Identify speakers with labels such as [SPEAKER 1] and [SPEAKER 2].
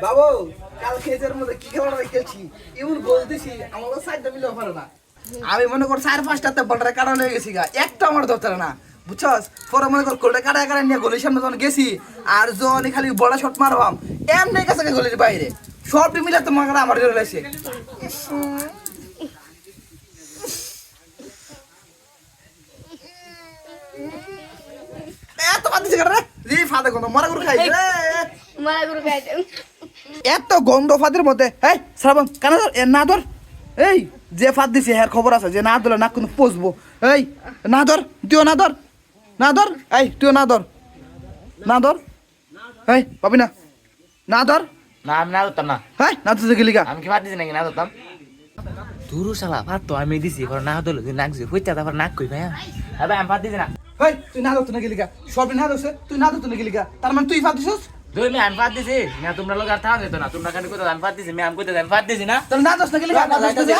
[SPEAKER 1] বাবু কাল খেজের মধ্যে কি খেলা খেলছি এমন গোল দিছি আমার সাইডটা মিলে পারে না আমি মনে কর 4-5টাতে বলটা কাটা হয়ে গেছি গা একটা আমার দরকার না বুঝছস পরে মনে কর কোলটা কাটা কাটা নিয়ে গোলের সামনে যখন গেছি আর যখন খালি বড় শট মারবাম এমনি কাছে গোলের বাইরে সব মিলে তো মাগরা আমার জন্য লাগছে এত বাদিছে করে রে ফাদে কোন মারা গরু খাই রে
[SPEAKER 2] মারা গরু খাইতে
[SPEAKER 1] এত গন্ধ ফাদের মধ্যে এই শ্রাবণ কানা ধর না ধর এই যে ফাদ দিছে হ্যার খবর আছে যে না ধরলে না কোনো পচবো এই না ধর তুইও না ধর না ধর এই তুইও না ধর না ধর এই পাবি না না ধর
[SPEAKER 3] না আমি না ধরতাম না
[SPEAKER 1] হ্যাঁ না ধরতে গেলি গা
[SPEAKER 3] আমি কি ভাত দিছি নাকি না ধরতাম তুরু শালা ভাত তো আমি দিছি এখন না ধরলো তুই নাক দিছি হইতা তারপর নাক কই ভাই ভাই আমি ভাত দিছি না
[SPEAKER 1] হেই তুই না ধরতে না গেলি গা সব না ধরছে তুই না ধরতে না গেলি গা তার মানে তুই ফাদ দিছস
[SPEAKER 3] দুই আমি ভাত দিছি না তোমরা লোক আর থাকা যেত না তোমরা খালি কইতা আমি ভাত দিছি আমি কইতা আমি ভাত দিছি না
[SPEAKER 1] তাহলে না ধরতে না গেলি গা না ধরতে